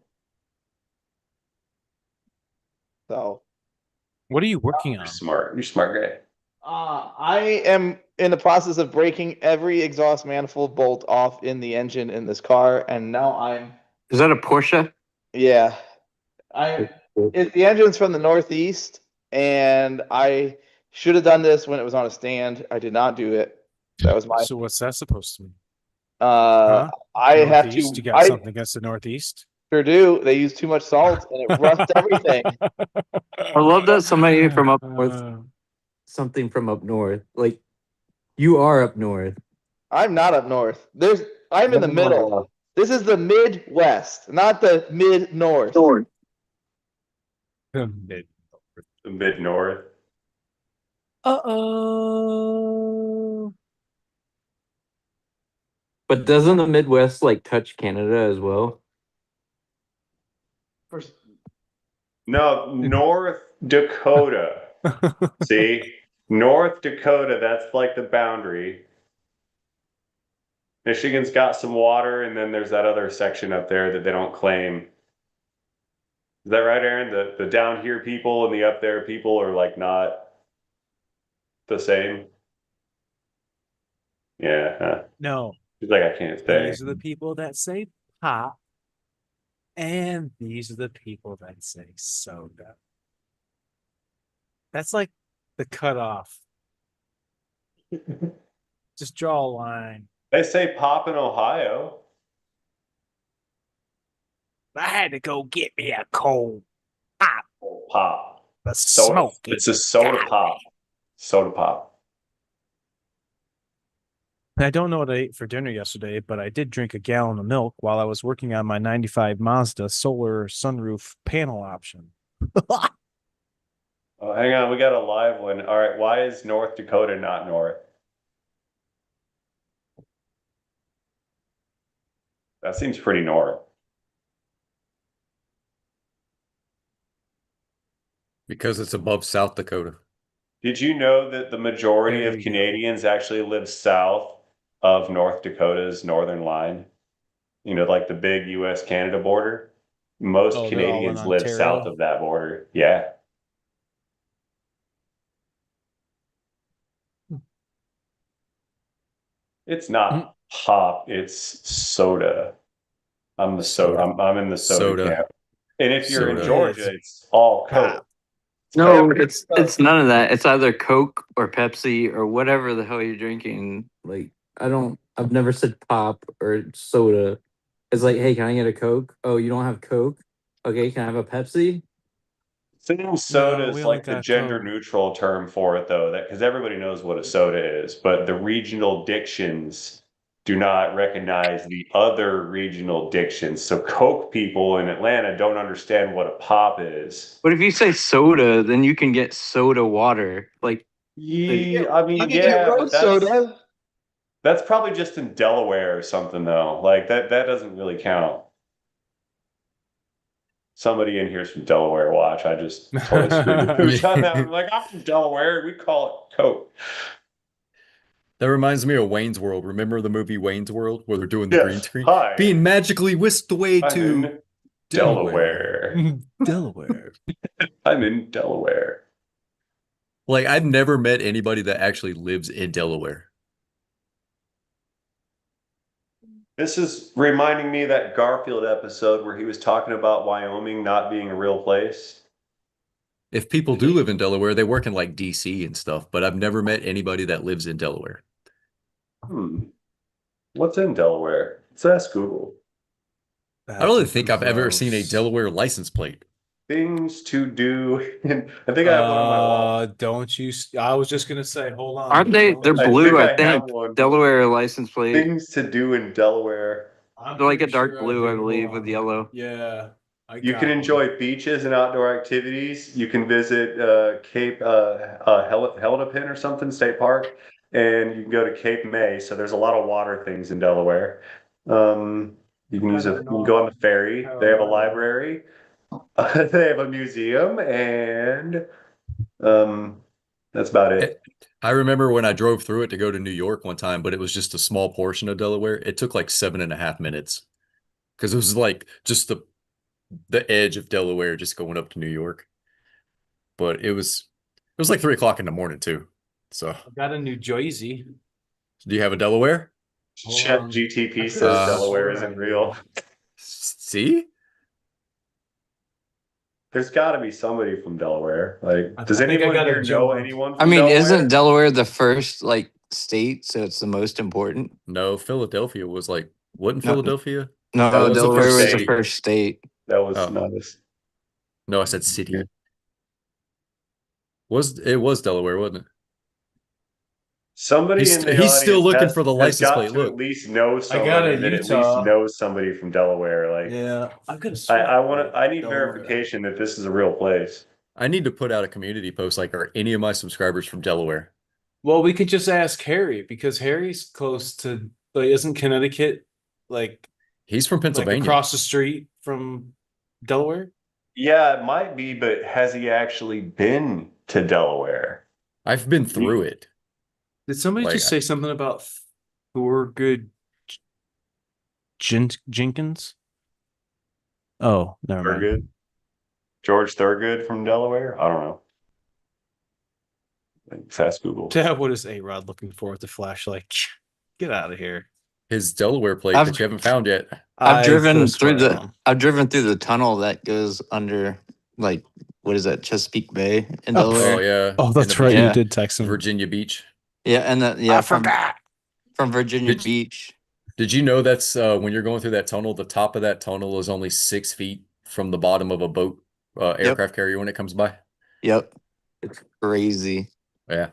So, What are you working You're on? smart. You're smart guy. I am in the process of breaking every exhaust manifold bolt off in the engine in this car, and now Is that a Porsche? yeah, the engine's from the Northeast, and I should have done this when it was on a stand. I did not do it. That was my So what's that supposed to mean? uh Huh? I have to Northeast? You got I something against the Northeast? sure do. They use too much salt and it rusts everything. I love that somebody from up north, Uh, something from up north. Like you are up north. I'm not up north. I'm in the middle. This is the Midwest, not the mid north. mid- The mid north. Uh-oh. But doesn't the Midwest like touch Canada as well? No, North Dakota. See? North Dakota, that's like the boundary. Michigan's got some water, and then there's that other section up there that they don't claim. Is that right, Aaron? The down here people and the up there people are like not the same. Yeah. Huh? No, He's like, I can't say. these are the people that say pop, and these are the people that say soda. That's like the cutoff. Just draw a line. They say pop in Ohio. I had to go get me a cold pop. Oh, pop. The Soda. smoke. It's a soda got pop. Soda pop. I don't know what I ate for dinner yesterday, but I did drink a gallon of milk while I was working on my 95 Mazda solar sunroof panel option. Oh, hang on, we got a live one. All right, why is North Dakota not north? That seems pretty north. Because it's above South Dakota. Did you know that the majority There of you go. Canadians actually live south of North Dakota's northern line? You know, like the big US-Canada border. Most Oh, they're all in Canadians live Ontario? south of that border. Yeah. It's not pop, it's soda. I'm the soda. I'm in the soda Soda. camp. And if you're in Soda. Georgia, it's all Coke. Pop. No, it's none of that. It's either Coke or Pepsi or whatever the hell you're drinking. Like I've never said pop or soda. It's like, hey, can I get a Coke? Oh, you don't have Coke? Okay, can I have a Pepsi? Saying soda No, is we like like the that gender Coke. neutral term for it, though, that because everybody knows what a soda is, but the regional dictions do not recognize the other regional dictions. So Coke people in Atlanta don't understand what a pop is. But if you say soda, then you can get soda water. Like Yeah, I mean, You can yeah, get but road that's soda. That's probably just in Delaware or something though. Like that doesn't really count. Somebody in here's from Delaware. Watch, I just totally screwed the pooch on that. I'm like, I'm from Delaware. We call it Coke. That reminds me of Wayne's World. Remember the movie Wayne's World where they're doing the green Yes. screen? Hi. Being magically whisked away I'm to in Delaware. Delaware. I'm in Delaware. Like, I've never met anybody that actually lives in Delaware. This is reminding me of that Garfield episode where he was talking about Wyoming not being a real place. If people do live in Delaware, they work in like DC and stuff, but I've never met anybody that lives in Delaware. What's in Delaware? Let's ask Google. I don't really think I've ever seen a Delaware license plate. Things to do. I think I have one on my wall. Don't you? I was just gonna say, hold on. Aren't they? They're I blue, think I I have think. one. Delaware license plate. Things to do in Delaware. They're like a dark blue, I believe, with yellow. Yeah. You can enjoy beaches and outdoor activities. You can visit Cape Helena or something, State Park, and you can go to Cape May. So there's a lot of water things in Delaware. You can go on the ferry. They have a library. They have a museum, and that's about it. I remember when I drove through it to go to New York one time, but it was just a small portion of Delaware. It took like 7.5 minutes because it was like just the edge of Delaware just going up to New York. But it was like 3 o'clock in the morning too. So I got a New Jersey. do you have a Delaware? Chat GTP says Delaware isn't real. See? There's got to be somebody from Delaware. Like, does I think I anyone gotta here know jump on- anyone? I From mean, Delaware? isn't Delaware the first like state, so it's the most important? No, Philadelphia was like, wasn't No. Philadelphia? No, That was the Delaware first was the state. first state. That was Oh. nice. No, I said city. Yeah. It was Delaware, wasn't it? Somebody He's- in the he's still audience looking has- for the has license got plate, to look. at least know got somebody a that at least Utah. knows somebody from Delaware. Like, Yeah, I'm gonna. I need verification that this is a real place. I need to put out a community post like, are any of my subscribers from Delaware? Well, we could just ask Harry because Harry's close to. Like, isn't Connecticut like He's from Pennsylvania. across the street from Delaware? Yeah, it might be, but has he actually been to Delaware? I've been through it. Did somebody Like, just say something about Thorgood Jenkins? Oh, never mind. Thurgood? George Thurgood from Delaware? I don't know. Fast Google. Dad, what is A-Rod looking for with the flashlight? Get out of here. His Delaware plate I've- that you haven't found yet. I've driven could've through sworn. I've driven through the tunnel that goes under like what is that, Chesapeake Bay in Oh, Delaware? Oh yeah. Oh, In that's the right. Yeah. You did text him. Virginia Beach. Yeah, and from Virginia Did- Beach. Did you know that's when you're going through that tunnel, the top of that tunnel is only 6 feet from the bottom of a boat, aircraft carrier when it comes by? Yep. It's crazy. Yeah.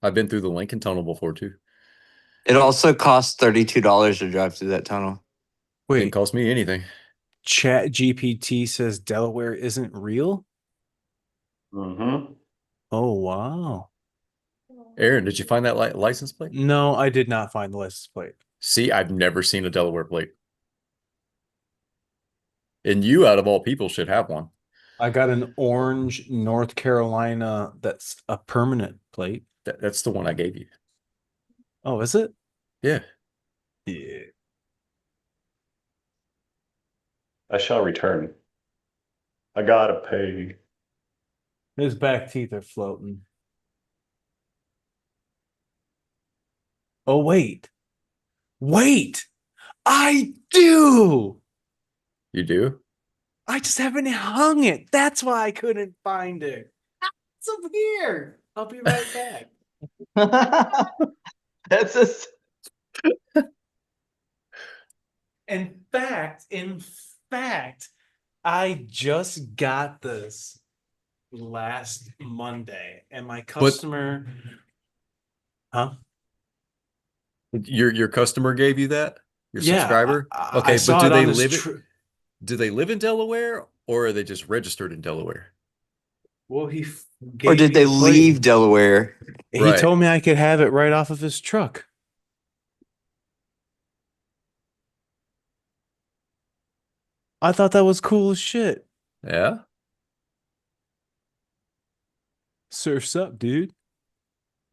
I've been through the Lincoln Tunnel before too. It also costs $32 to drive through that tunnel. Didn't Wait, cost me anything. Chat GPT says Delaware isn't real? Mm-hmm. Oh, wow. Aaron, did you find that license plate? No, I did not find the license plate. See, I've never seen a Delaware plate. And you, out of all people, should have one. I got an orange North Carolina that's a permanent plate. That's the one I gave you. Oh, is it? Yeah. Yeah. I shall return. I gotta pay. His back teeth are floating. Oh, wait. Wait! I do! You do? I just haven't hung it. That's why I couldn't find it. It's up here. I'll be right back. That's just In fact, I just got this last Monday, and my customer, huh? Your customer gave you that? Your Yeah, subscriber? I Okay, saw but it do on they this live tr- do they live in Delaware or are they just registered in Delaware? Well, he Or gave did me they the plate. leave Delaware? He Right. told me I could have it right off of his truck. I thought that was cool as shit. Yeah. Surf's up, dude.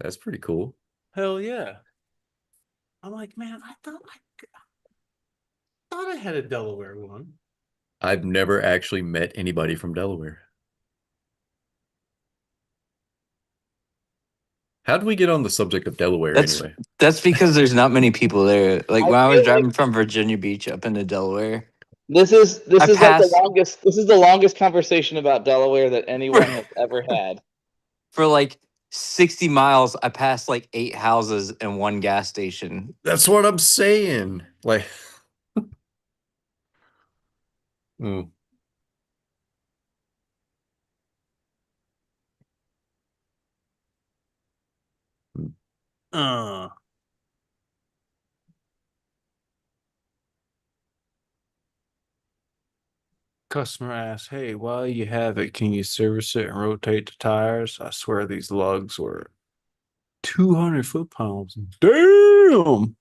That's pretty cool. Hell yeah. I'm like, man, I thought I had a Delaware one. I've never actually met anybody from Delaware. How did we get on the subject of Delaware That's anyway? that's because there's not many people there. Like I when I was feel like driving from Virginia Beach up into Delaware, this is I like the passed longest. This is the longest conversation about Delaware that anyone has ever had. for like 60 miles. I passed like 8 houses and 1 gas station. That's what I'm saying. Like, mm. Uh Customer asks, hey, while you have it, can you service it and rotate the tires? I swear these lugs were 200 foot-pounds. Damn.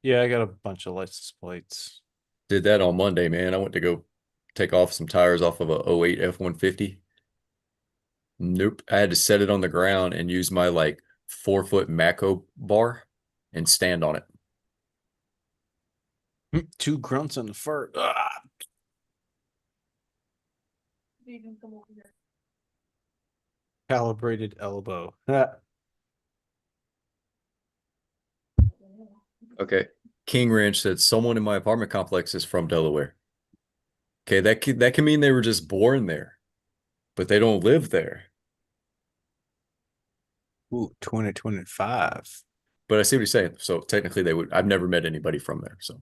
Yeah, I got a bunch of license plates. Did that on Monday, man. I went to go take off some tires off of a '08 F-150. Nope. I had to set it on the ground and use my like 4-foot Mako bar and stand on it. 2 grunts on the fart. Ah. Calibrated elbow. Okay. King Ranch said someone in my apartment complex is from Delaware. Okay, that can mean they were just born there, but they don't live there. Ooh, 2025. But I see what he's saying. So technically they would. I've never met anybody from there. So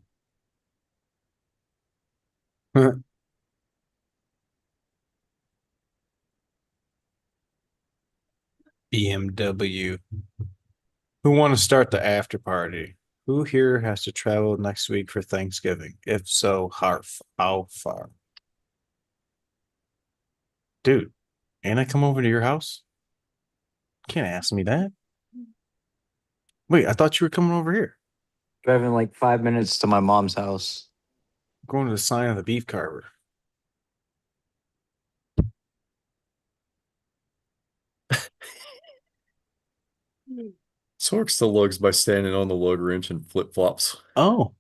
BMW. Who want to start the after party? Who here has to travel next week for Thanksgiving? If so, how far? Dude, and I come over to your house? Can't ask me that. Wait, I thought you were coming over here. Driving like 5 minutes to my mom's house. Going to the sign of the beef carver. Sorks the lugs by standing on the lug wrench and flip flops. Oh.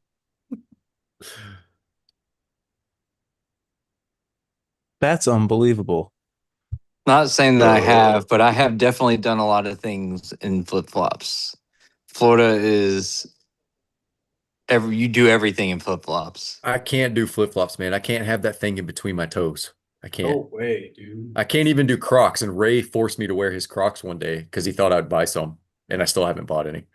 That's unbelievable. Not saying that I have, but I have definitely done a lot of things in flip flops. Florida is you do everything in flip flops. I can't do flip flops, man. I can't have that thing in between my toes. I can't. No way, dude. I can't even do Crocs. And Ray forced me to wear his Crocs one day because he thought I'd buy some, and I still haven't bought any.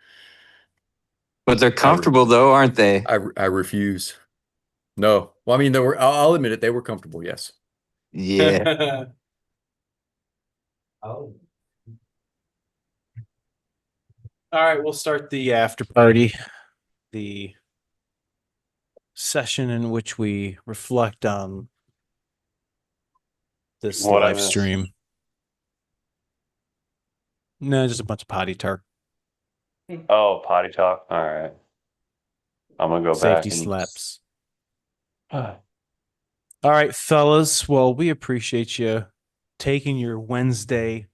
But they're comfortable though, aren't they? I refuse. No. Well, I mean, they were. I'll admit it. They were comfortable. Yes. Yeah. Oh. All right, we'll start the after party, the session in which we reflect on this What I live missed. stream. No, just a bunch of potty talk. Oh, potty talk. All right. I'm gonna go Safety back and slaps. All right, fellas. Well, we appreciate you taking your Wednesday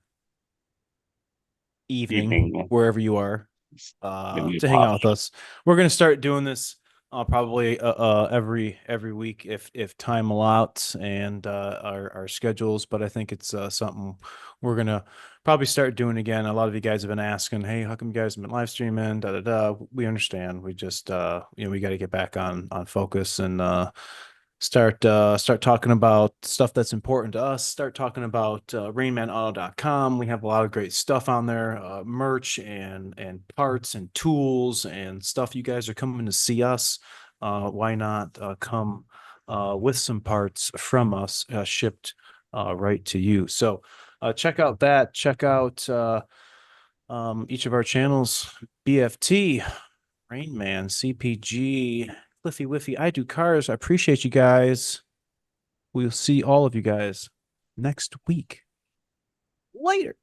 evening, wherever you are, to hang out with us. We're gonna start doing this probably every week if time allows and our schedules. But I think it's something we're gonna probably start doing again. A lot of you guys have been asking, hey, how come you guys have been live streaming? We understand. We just we got to get back on focus and start talking about stuff that's important to us. Start talking about rainmanauto.com. We have a lot of great stuff on there, merch and parts and tools and stuff. You guys are coming to see us. Why not come with some parts from us shipped right to you? So check out that. Check out each of our channels: BFT, Rainman, CPG. Cliffy Whiffy, I Do Cars. I appreciate you guys. We'll see all of you guys next week. Later.